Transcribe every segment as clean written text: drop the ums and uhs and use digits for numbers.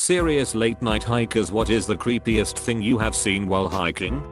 Serious late night hikers, what is the creepiest thing you have seen while hiking?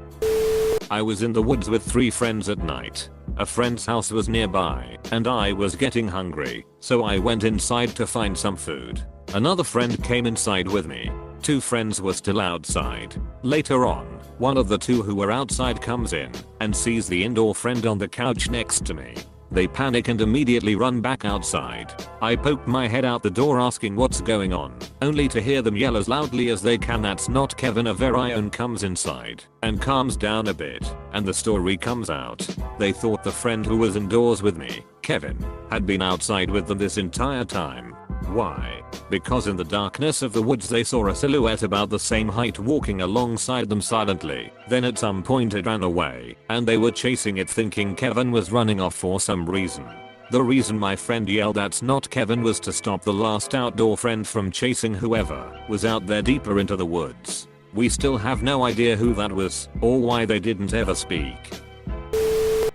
I was in the woods with 3 friends at night. A friend's house was nearby and I was getting hungry, so I went inside to find some food. Another friend came inside with me. 2 friends were still outside. Later on, one of the 2 who were outside comes in and sees the indoor friend on the couch next to me. They panic and immediately run back outside. I poke my head out the door asking what's going on, only to hear them yell as loudly as they can, "That's not Kevin." A very own comes inside and calms down a bit, and the story comes out. They thought the friend who was indoors with me, Kevin, had been outside with them this entire time. Why? Because in the darkness of the woods they saw a silhouette about the same height walking alongside them silently. Then at some point it ran away, and they were chasing it thinking Kevin was running off for some reason. The reason my friend yelled "That's not Kevin" was to stop the last outdoor friend from chasing whoever was out there deeper into the woods. We still have no idea who that was or why they didn't ever speak.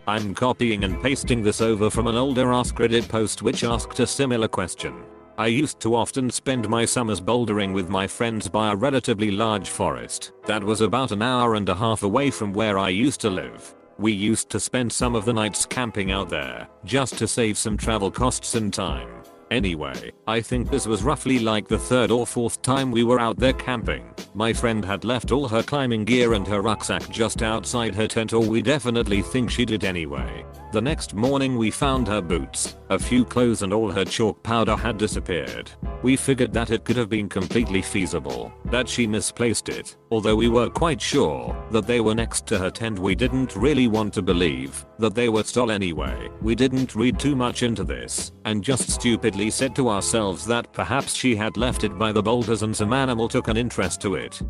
I'm copying and pasting this over from an older AskReddit post which asked a similar question. I used to often spend my summers bouldering with my friends by a relatively large forest that was about an hour and a half away from where I used to live. We used to spend some of the nights camping out there just to save some travel costs and time. Anyway, I think this was roughly like the 3rd or 4th time we were out there camping. My friend had left all her climbing gear and her rucksack just outside her tent, or we definitely think she did anyway. The next morning we found her boots, a few clothes, and all her chalk powder had disappeared. We figured that it could have been completely feasible that she misplaced it. Although we were quite sure that they were next to her tent, we didn't really want to believe that they were stolen anyway. We didn't read too much into this and just stupidly said to ourselves that perhaps she had left it by the boulders and some animal took an interest to it.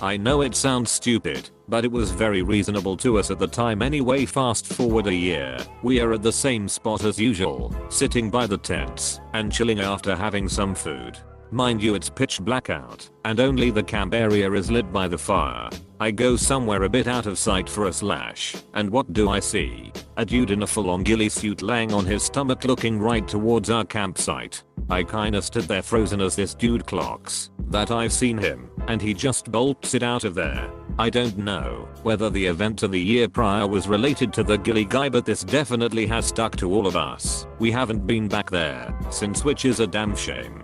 I know it sounds stupid, but it was very reasonable to us at the time anyway. Fast forward a year, we are at the same spot as usual, sitting by the tents and chilling after having some food. Mind you, it's pitch black out and only the camp area is lit by the fire. I go somewhere a bit out of sight for a slash, and what do I see? A dude in a full-on ghillie suit laying on his stomach looking right towards our campsite. I kinda stood there frozen as this dude clocks that I've seen him, and he just bolts it out of there. I don't know whether the event of the year prior was related to the ghillie guy, but this definitely has stuck to all of us. We haven't been back there since, which is a damn shame.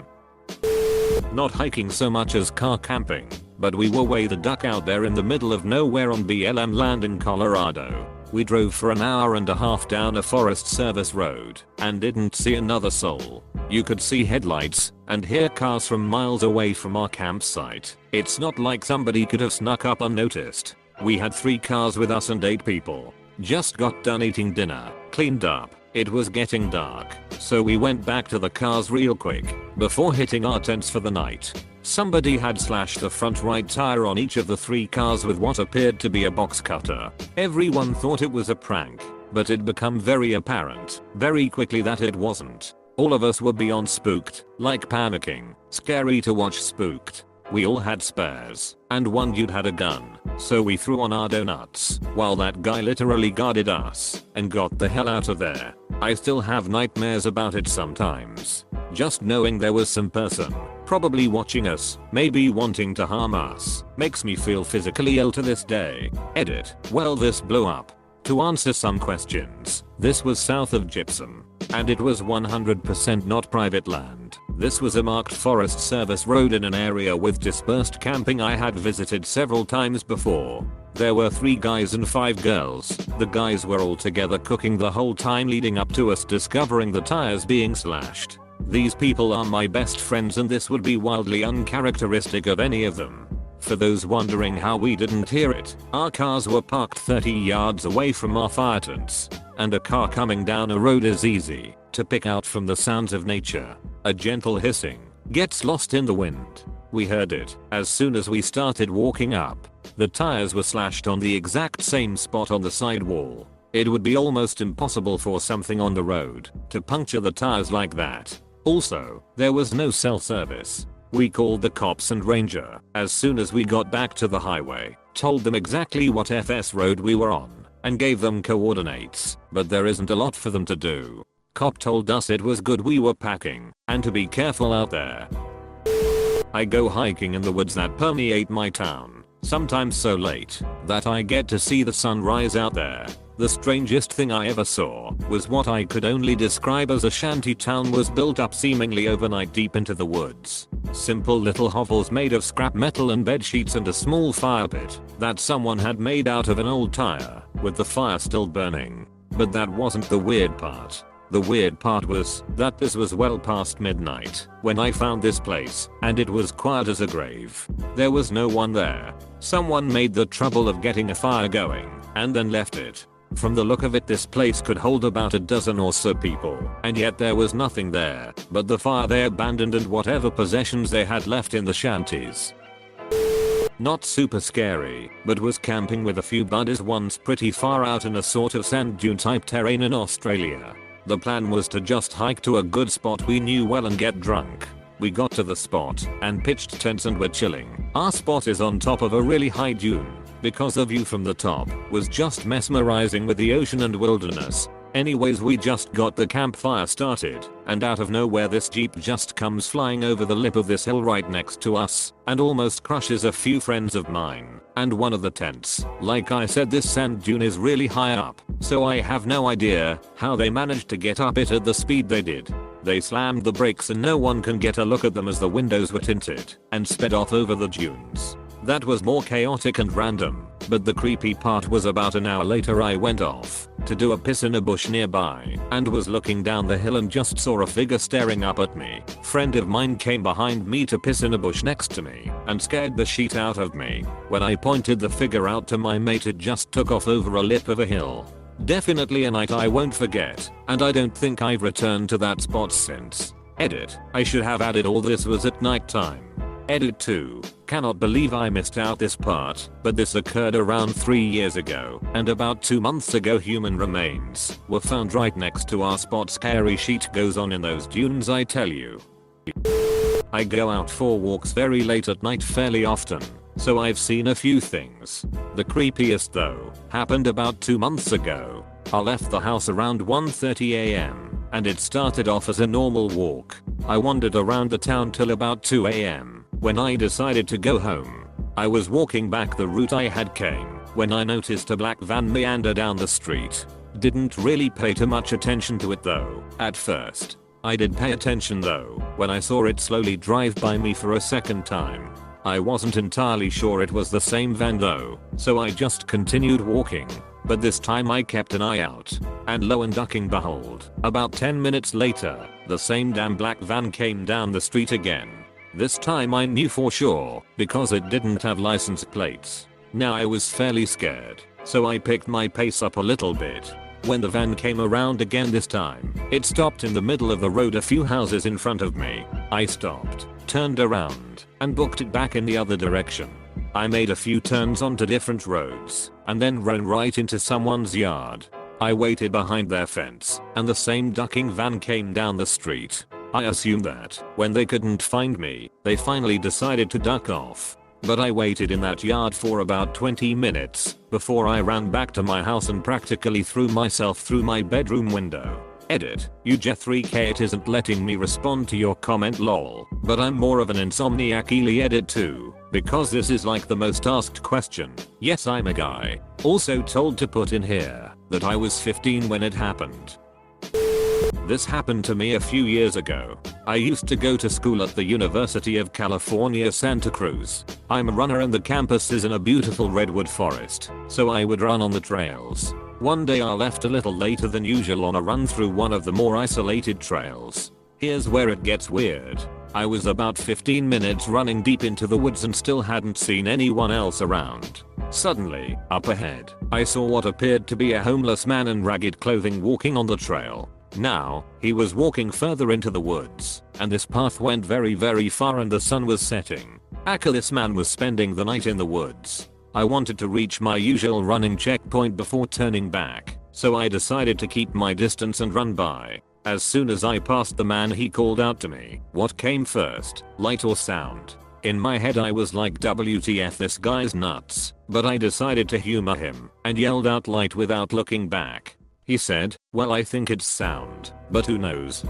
Not hiking so much as car camping, but we were way the duck out there in the middle of nowhere on BLM land in Colorado. We drove for an hour and a half down a Forest Service road and didn't see another soul. You could see headlights and hear cars from miles away from our campsite. It's not like somebody could have snuck up unnoticed. We had 3 cars with us and 8 people. Just got done eating dinner, cleaned up. It was getting dark, so we went back to the cars real quick before hitting our tents for the night. Somebody had slashed the front right tire on each of the 3 cars with what appeared to be a box cutter. Everyone thought it was a prank, but it became very apparent very quickly that it wasn't. All of us were beyond spooked, like panicking. Scary to watch. Spooked. We all had spares, and one dude had a gun, so we threw on our donuts while that guy literally guarded us and got the hell out of there. I still have nightmares about it sometimes. Just knowing there was some person probably watching us, maybe wanting to harm us, makes me feel physically ill to this day. Edit. Well, this blew up. To answer some questions, this was south of Gypsum, and it was 100% not private land. This was a marked Forest Service road in an area with dispersed camping I had visited several times before. There were 3 guys and 5 girls. The guys were all together cooking the whole time leading up to us discovering the tires being slashed. These people are my best friends, and this would be wildly uncharacteristic of any of them. For those wondering how we didn't hear it, our cars were parked 30 yards away from our fire tents, and a car coming down a road is easy to pick out from the sounds of nature. A gentle hissing gets lost in the wind. We heard it as soon as we started walking up. The tires were slashed on the exact same spot on the side wall. It would be almost impossible for something on the road to puncture the tires like that. Also, there was no cell service. We called the cops and ranger as soon as we got back to the highway, told them exactly what FS road we were on, and gave them coordinates, but there isn't a lot for them to do. Cop told us it was good we were packing, and to be careful out there. I go hiking in the woods that permeate my town, sometimes so late that I get to see the sun rise out there. The strangest thing I ever saw was what I could only describe as a shanty town was built up seemingly overnight deep into the woods. Simple little hovels made of scrap metal and bed sheets and a small fire pit that someone had made out of an old tire, with the fire still burning. But that wasn't the weird part. The weird part was that this was well past midnight when I found this place, and it was quiet as a grave. There was no one there. Someone made the trouble of getting a fire going and then left it. From the look of it, this place could hold about a dozen or so people, and yet there was nothing there but the fire they abandoned and whatever possessions they had left in the shanties. Not super scary, but was camping with a few buddies once pretty far out in a sort of sand dune type terrain in Australia. The plan was to just hike to a good spot we knew well and get drunk. We got to the spot and pitched tents and were chilling. Our spot is on top of a really high dune, because the view from the top was just mesmerizing with the ocean and wilderness. Anyways, we just got the campfire started, and out of nowhere this jeep just comes flying over the lip of this hill right next to us and almost crushes a few friends of mine and one of the tents. Like I said, this sand dune is really high up, so I have no idea how they managed to get up it at the speed they did. They slammed the brakes and no one can get a look at them as the windows were tinted, and sped off over the dunes. That was more chaotic and random, but the creepy part was about an hour later I went off to do a piss in a bush nearby and was looking down the hill and just saw a figure staring up at me. Friend of mine came behind me to piss in a bush next to me and scared the shit out of me. When I pointed the figure out to my mate, it just took off over a lip of a hill. Definitely a night I won't forget, and I don't think I've returned to that spot since. Edit: I should have added all this was at night time. Edit 2. Cannot believe I missed out this part, but this occurred around 3 years ago, and about 2 months ago human remains were found right next to our spot. Scary shit goes on in those dunes, I tell you. I go out for walks very late at night fairly often, so I've seen a few things. The creepiest though happened about 2 months ago. I left the house around 1:30 am, and it started off as a normal walk. I wandered around the town till about 2 am, when I decided to go home. I was walking back the route I had came, when I noticed a black van meander down the street. Didn't really pay too much attention to it though, at first. I did pay attention though, when I saw it slowly drive by me for a second time. I wasn't entirely sure it was the same van though, so I just continued walking. But this time I kept an eye out, and lo and behold, about 10 minutes later, the same damn black van came down the street again. This time I knew for sure, because it didn't have license plates. Now I was fairly scared, so I picked my pace up a little bit. When the van came around again this time, it stopped in the middle of the road a few houses in front of me. I stopped, turned around, and booked it back in the other direction. I made a few turns onto different roads, and then ran right into someone's yard. I waited behind their fence, and the same ducking van came down the street. I assumed that, when they couldn't find me, they finally decided to duck off. But I waited in that yard for about 20 minutes, before I ran back to my house and practically threw myself through my bedroom window. Edit: UJ3K, it isn't letting me respond to your comment lol, but I'm more of an insomniac Ely. Edit 2, because this is like the most asked question. Yes, I'm a guy. Also told to put in here that I was 15 when it happened. This happened to me a few years ago. I used to go to school at the University of California, Santa Cruz. I'm a runner and the campus is in a beautiful redwood forest, so I would run on the trails. One day I left a little later than usual on a run through one of the more isolated trails. Here's where it gets weird. I was about 15 minutes running deep into the woods and still hadn't seen anyone else around. Suddenly, up ahead, I saw what appeared to be a homeless man in ragged clothing walking on the trail. Now, he was walking further into the woods, and this path went very far and the sun was setting. This man was spending the night in the woods. I wanted to reach my usual running checkpoint before turning back, so I decided to keep my distance and run by. As soon as I passed the man, he called out to me. What came first, light or sound? In my head I was like, WTF, this guy's nuts, but I decided to humor him and yelled out light without looking back. He said, well, I think it's sound, but who knows?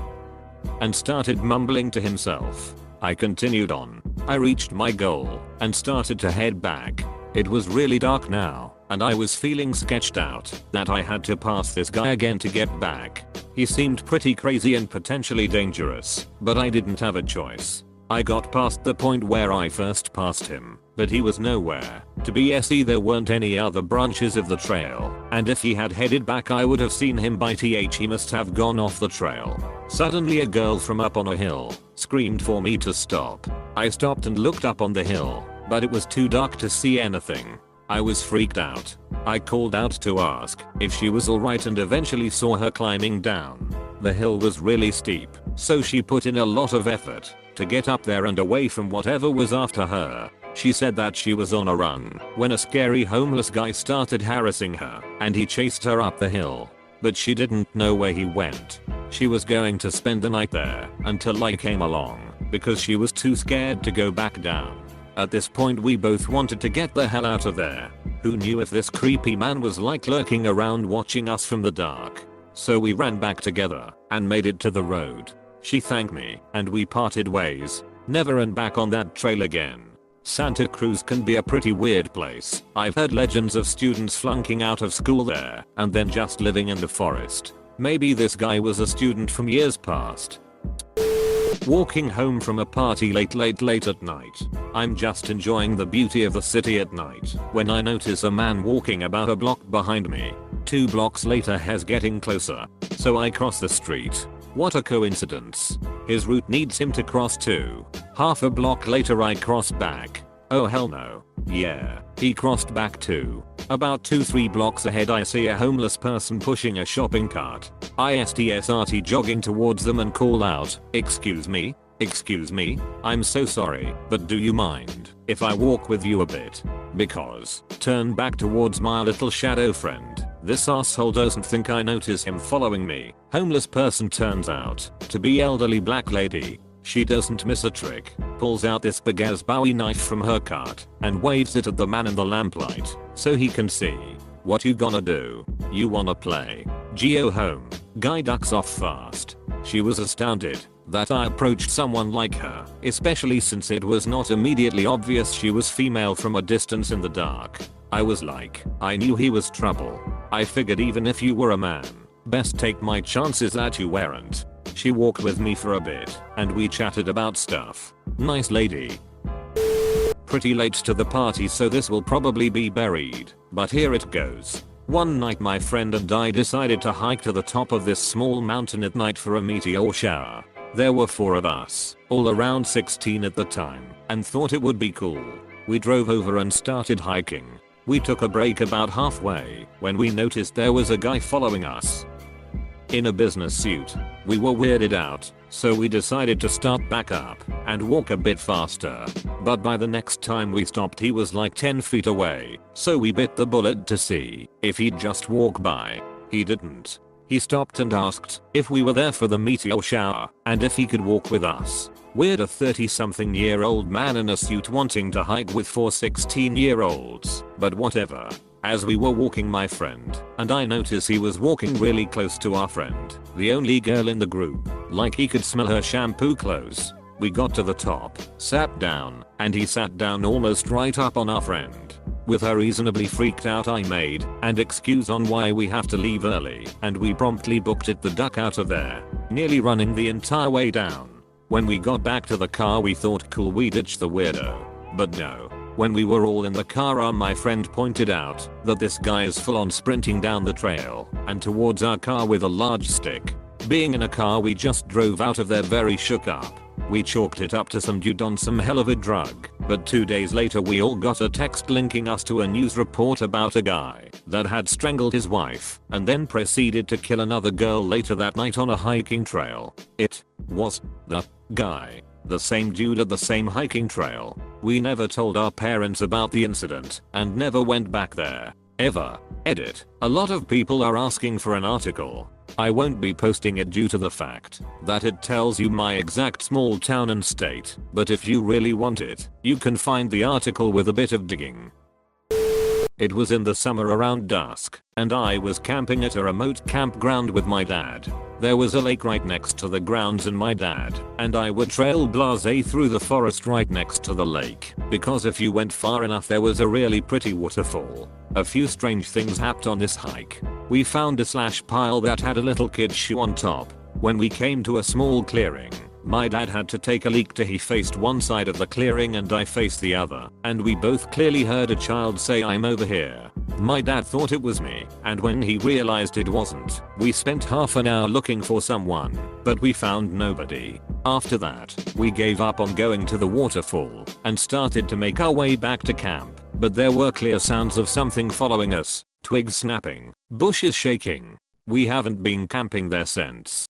And started mumbling to himself. I continued on. I reached my goal and started to head back. It was really dark now, and I was feeling sketched out that I had to pass this guy again to get back. He seemed pretty crazy and potentially dangerous, but I didn't have a choice. I got past the point where I first passed him, but he was nowhere. To be SE, there weren't any other branches of the trail, and if he had headed back I would have seen him by TH. He must have gone off the trail. Suddenly a girl from up on a hill screamed for me to stop. I stopped and looked up on the hill, but it was too dark to see anything. I was freaked out. I called out to ask if she was alright and eventually saw her climbing down. The hill was really steep, so she put in a lot of effort to get up there and away from whatever was after her. She said that she was on a run when a scary homeless guy started harassing her and he chased her up the hill. But she didn't know where he went. She was going to spend the night there until I came along because she was too scared to go back down. At this point we both wanted to get the hell out of there. Who knew if this creepy man was like lurking around watching us from the dark? So we ran back together and made it to the road. She thanked me and we parted ways. Never and back on that trail again. Santa Cruz can be a pretty weird place. I've heard legends of students flunking out of school there and then just living in the forest. Maybe this guy was a student from years past. Walking home from a party late at night. I'm just enjoying the beauty of the city at night when I notice a man walking about a block behind me. 2 blocks later he's getting closer, so I cross the street. What a coincidence. His route needs him to cross too. Half a block later I cross back. Oh hell no. Yeah, he crossed back too. About 2-3 blocks ahead I see a homeless person pushing a shopping cart. I start jogging towards them and call out, "Excuse me? Excuse me? I'm so sorry, but do you mind if I walk with you a bit? Because," turn back towards my little shadow friend. This asshole doesn't think I notice him following me. Homeless person turns out to be elderly black lady. She doesn't miss a trick. Pulls out this big ass Bowie knife from her cart and waves it at the man in the lamplight so he can see. What you gonna do? You wanna play Geo home? Guy ducks off fast. She was astounded that I approached someone like her, especially since it was not immediately obvious she was female from a distance in the dark. I was like, I knew he was trouble. I figured even if you were a man, best take my chances that you weren't. She walked with me for a bit and we chatted about stuff. Nice lady. Pretty late to the party so this will probably be buried, but here it goes. One night my friend and I decided to hike to the top of this small mountain at night for a meteor shower. There were 4 of us, all around 16 at the time, and thought it would be cool. We drove over and started hiking. We took a break about halfway when we noticed there was a guy following us in a business suit. We were weirded out, so we decided to start back up and walk a bit faster. But by the next time we stopped he was like 10 feet away, so we bit the bullet to see if he'd just walk by. He didn't. He stopped and asked if we were there for the meteor shower and if he could walk with us. Weird, a 30-something-year-old man in a suit wanting to hike with 4 16-year-olds, but whatever. As we were walking, my friend and I noticed he was walking really close to our friend, the only girl in the group, like he could smell her shampoo clothes. We got to the top, sat down, and he sat down almost right up on our friend. With her reasonably freaked out, I made an excuse on why we have to leave early, and we promptly booked it the duck out of there, nearly running the entire way down. When we got back to the car we thought cool, we ditched the weirdo. But no. When we were all in the car, my friend pointed out that this guy is full on sprinting down the trail and towards our car with a large stick. Being in a car we just drove out of there very shook up. We chalked it up to some dude on some hell of a drug, but 2 days later we all got a text linking us to a news report about a guy that had strangled his wife and then proceeded to kill another girl later that night on a hiking trail. It was the guy. The same dude at the same hiking trail. We never told our parents about the incident and never went back there. Ever. Edit. A lot of people are asking for an article. I won't be posting it due to the fact that it tells you my exact small town and state, but if you really want it, you can find the article with a bit of digging. It was in the summer around dusk, and I was camping at a remote campground with my dad. There was a lake right next to the grounds and my dad and I would trail blase through the forest right next to the lake because if you went far enough there was a really pretty waterfall. A few strange things happened on this hike. We found a slash pile that had a little kid's shoe on top. When we came to a small clearing, my dad had to take a leak to he faced one side of the clearing and I faced the other, and we both clearly heard a child say I'm over here. My dad thought it was me, and when he realized it wasn't, we spent half an hour looking for someone, but we found nobody. After that, we gave up on going to the waterfall and started to make our way back to camp, but there were clear sounds of something following us, twigs snapping, bushes shaking. We haven't been camping there since.